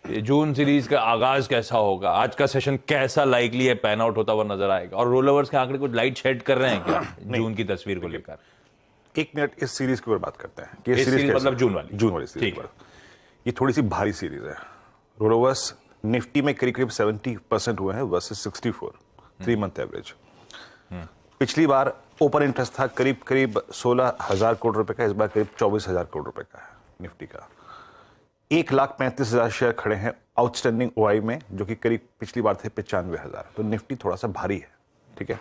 जून series का आगाज कैसा होगा, आज का सेशन कैसा लाइकली है पैन आउट होता हुआ नजर आएगा, और रोल ओवर्स के आंकड़े कुछ लाइट शेड कर रहे हैं क्या जून की तस्वीर को लेकर? एक मिनट इस सीरीज के ऊपर बात करते हैं कि इस सीरीज मतलब जून वाली सीरीज पर ये थोड़ी सी भारी सीरीज है। रोल ओवर्स निफ्टी में करीब करीब 70% हुए हैं वर्सेस 64 3 मंथ एवरेज। पिछली बार ओपन इंटरेस्ट था करीब करीब 16,000 करोड़ रुपए का, इस बार करीब 24,000 करोड़ रुपए का है निफ्टी का। 1,35,000 शेयर खड़े हैं आउटस्टैंडिंग ओआई में, जो कि करीब पिछली बार थे 95,000। तो निफ्टी थोड़ा सा भारी है, ठीक है।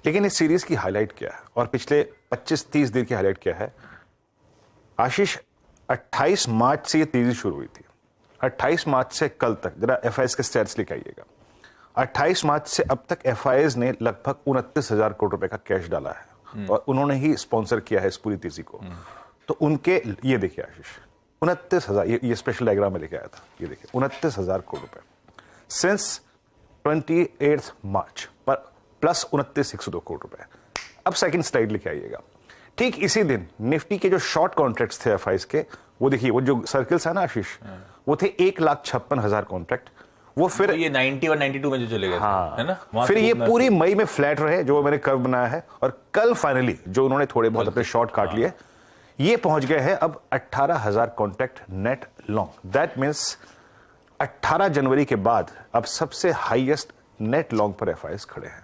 लेकिन इस सीरीज की हाईलाइट क्या है और पिछले 25-30 दिन की हाईलाइट क्या है? आशीष, 28 मार्च से ये तेजी शुरू हुई थी। 28 मार्च से कल तक जरा एफआईएस के स्टैट्स लेके आइएगा। 28 मार्च से अब तक एफआईएस ने लगभग 29,000 करोड़ रुपए का कैश डाला है और उन्होंने ही स्पॉन्सर किया है इस पूरी तेजी को। तो उनके ये देखिए आशीष, 29,000, ये स्पेशल डायग्राम में लेके आया था, ये देखिए 29,000 करोड़ रुपए सिंस 28 मार्च पर प्लस 29,102 करोड़ रुपए। अब सेकंड स्लाइड लेके आइएगा। ठीक इसी दिन निफ्टी के जो शॉर्ट कॉन्ट्रैक्ट्स थे एफआईएस के, वो देखिए, वो जो सर्कल्स है ना आशीष, वो थे 1,56,000 कॉन्ट्रैक्ट। वो फिर तो ये 90 और 92 में जो चले गए, हाँ, है ना, फिर ये पूरी मई में फ्लैट रहे, जो मैंने कर्व बनाया है, और कल फाइनली जो उन्होंने थोड़े बहुत अपने शॉर्ट काट लिए, ये पहुंच गए हैं अब 18,000 contract net long. That means 18 जनवरी के बाद अब सबसे हाईएस्ट नेट लॉन्ग पर एफआईएस खड़े हैं।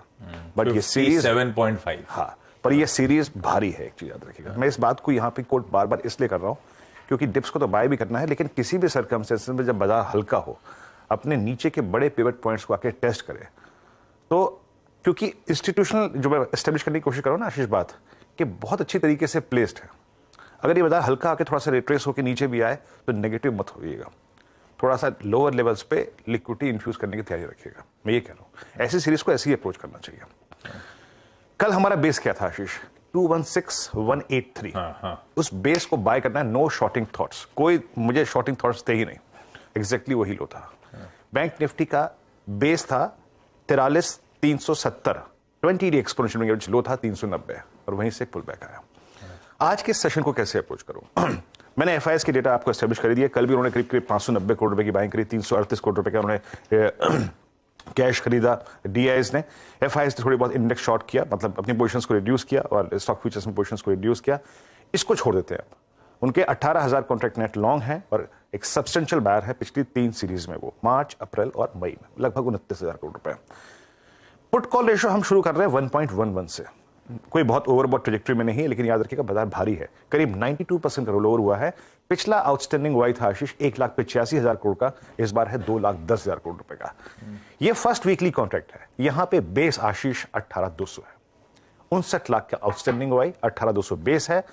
बट ये सीरीज 7.5, हाँ, पर ये सीरीज भारी है, एक चीज याद रखिएगा। मैं इस बात को यहाँ पे कोट बार बार इसलिए कर रहा हूं क्योंकि डिप्स को तो बाय भी करना है, लेकिन किसी भी सर्कमस्टेंसेस में जब बाजार हल्का हो, अपने नीचे के बड़े पिवट पॉइंट्स को आके टेस्ट करें। तो क्योंकि इंस्टीट्यूशनल जो मैं एस्टेब्लिश करने की कोशिश कर रहा हूं ना आशीष, बात कि बहुत अच्छी तरीके से प्लेस्ड है। अगर ये बाजार हल्का आके थोड़ा सा रिट्रेस होकर नीचे भी आए तो नेगेटिव मत होइएगा, थोड़ा सा लोअर लेवल्स पे लिक्विडिटी इन्फ्यूज करने की तैयारी रखिएगा। मैं ये कह रहा हूं, ऐसी सीरीज को ऐसे ही अप्रोच करना चाहिए। कल हमारा बेस क्या था आशीष? 216,183। उस बेस को बाय करना है, नो शॉर्टिंग थॉट्स। कोई मुझे शॉर्टिंग थॉट्स थे ही नहीं, एग्जैक्टली वही लो था। बैंक निफ्टी का बेस था 43,370, 20 डे एक्सपोनेंशियल एवरेज लो था 390, और वहीं से पुल बैक आया। आज के सेशन को कैसे अप्रोच करूं? मैंने एफआईएस के डेटा आपको एस्टेब्लिश कर दिया। कल भी उन्होंने करीब करीब 590 करोड़ रुपए की बाइंग करी, 338 करोड़ रुपए का उन्होंने कैश खरीदा। डीआईएस ने, एफआईएस ने थोड़ी बहुत इंडेक्स शॉर्ट किया, मतलब अपनी पोजीशंस को रिड्यूस किया और स्टॉक फ्यूचर्स में पोजीशंस को रिड्यूस किया। इसको छोड़ देते हैं। उनके 18,000 कॉन्ट्रैक्ट नेट लॉन्ग हैं और एक सब्सटेंशियल बायर है पिछली 3 सीरीज में, वो मार्च, अप्रैल और मई में, लगभग 29,000 करोड़ रुपए। पुट कॉल रेशियो हम शुरू कर रहे हैं 1.11 से। कोई बहुत ओवरबॉट ट्रेजेक्टरी में नहीं है, लेकिन याद रखिएगा बाजार भारी है। करीब 92% का रोल ओवर हुआ है। पिछला आउटस्टैंडिंग वाई था आशीष 1,85,000 करोड़ का, इस बार है 2,10,000 करोड़ रुपए का। ये फर्स्ट वीकली कॉन्ट्रैक्ट है। यहां पे बेस आशीष 18,200 है। 59 लाख का आउटस्टैंडिंग वाई, 18,200 बेस है।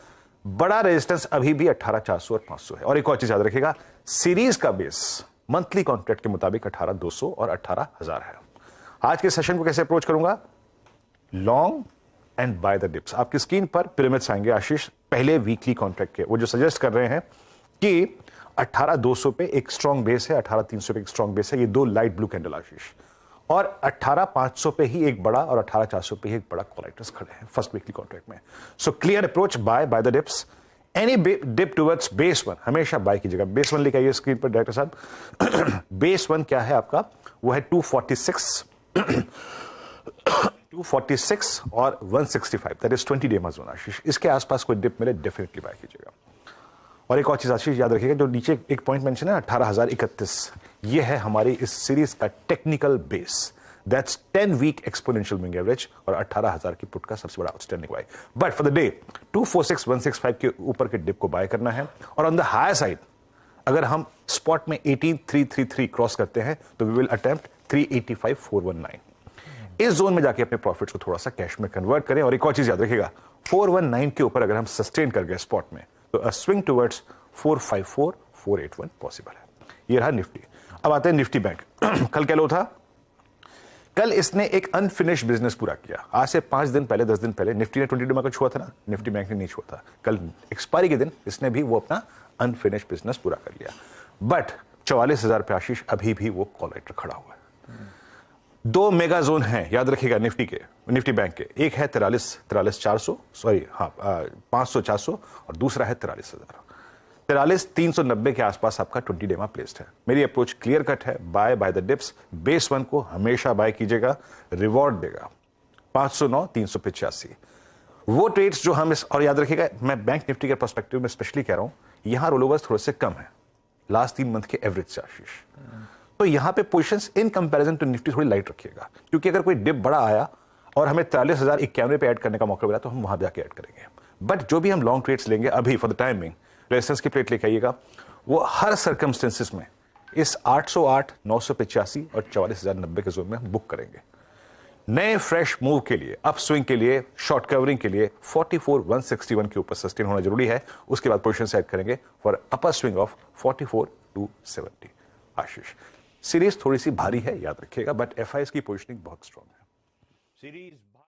बड़ा रेजिस्टेंस अभी भी 18,400 और 500 है। और एक और चीज याद रखिएगा, सीरीज का बेस मंथली कॉन्ट्रैक्ट के मुताबिक 18,200 और 18,000 है। आज के सेशन को कैसे अप्रोच करूंगा? Long and bye the dips. आपकी स्क्रीन पर पिरामिड्स आएंगे आशीष, पहले वीकली कॉन्ट्रैक्ट के, वो जो सजेस्ट कर रहे हैं कि 18,200 पे एक स्ट्रॉन्ग बेस है, 18,300 पे एक स्ट्रॉन्ग बेस है। ये दो लाइट ब्लू कैंडल आशीष, और 18,500 पे ही एक बड़ा और 18,400 पे ही एक बड़ा कॉलेक्टर्स खड़े हैं फर्स्ट वीकली कॉन्ट्रैक्ट में। So clear approach, buy the dips. Any dip towards base one हमेशा बाय कीजिएगा। बेस वन लेके आइए स्क्रीन पर डायरेक्टर साहब। बेस वन क्या है आपका? वो है 246 और 165, दैट इज 20 डे मजोन आशीष। इसके आसपास कोई डिप मिले डेफिनेटली बाय कीजिएगा। और एक और चीज आशीष याद रखिएगा, जो नीचे एक पॉइंट मेंशन है 18,031, ये है हमारी इस सीरीज का technical base. That's 10 week exponential moving average और 18,000 की पुट का सबसे बड़ा outstanding buy. But for the day 246,165 के ऊपर के डिप को बाय करना है। और ऑन द हायर साइड अगर हम स्पॉट में 18,333 क्रॉस करते हैं तो वी विल अटेम्प्ट 385,419। इस जोन में जाके अपने प्रॉफिट्स को थोड़ा सा कैश में कन्वर्ट करें। और एक और चीज याद रखिएगा, 419 के ऊपर अगर हम सस्टेन कर गए स्पॉट में तो स्विंग टुवर्ड्स 454, 481 पॉसिबल है। ये रहा निफ्टी। अब आते हैं निफ्टी बैंक। कल क्या लो था? कल इसने एक अनफिनिश बिजनेस पूरा किया। आज से 5 दिन पहले, 10 दिन पहले निफ्टी ने 22 में छुआ था ना, निफ्टी बैंक ने नहीं छुआ था। कल एक्सपायरी के दिन इसने भी वो अपना अनफिनिश बिजनेस पूरा कर लिया। बट 44,000 पे आशीष अभी भी वो कॉलेक्टर खड़ा हुआ है। 2 मेगा जोन हैं याद रखिएगा निफ्टी बैंक के। एक है 43,400, सॉरी हाँ 500-400, और दूसरा है 43,000। 43,390 के आसपास आपका 20 डेमा प्लेस्ड है। मेरी अप्रोच क्लियर कट है, बाय द डिप्स। बेस 1 को हमेशा बाय कीजिएगा, रिवॉर्ड देगा 509, 385। वो ट्रेड्स जो हम और याद रखिएगा, मैं बैंक निफ्टी के पर्सपेक्टिव में स्पेशली कह रहा हूं, यहां रोलोवर्स थोड़े से कम है लास्ट 3 मंथ के एवरेज से आशीष। तो यहां पे positions in comparison to Nifty थोड़ी लाइट रखिएगा, क्योंकि अगर कोई डिप बड़ा आया और हमें 43,091 पे ऐड करने का मौका मिला तो हम वहां जाके ऐड करेंगे। बट जो भी हम लॉन्ग ट्रेड्स लेंगे अभी फॉर द टाइमिंग, रेजिस्टेंस की प्लेट लेके आइएगा, वो हर सर्कमस्टेंसेस में इस 808, 985 और 44,090 के जोन में बुक करेंगे। नए फ्रेश मूव के लिए, अप स्विंग के लिए, शॉर्ट कवरिंग के लिए 44,161 के ऊपर सस्टेन होना जरूरी है। उसके बाद पोजीशन सेट करेंगे for upper swing of 44,270। Ashish, series थोड़ी सी भारी है याद रखिएगा, बट एफआईएस की पोजीशनिंग बहुत स्ट्रांग है। सीरीज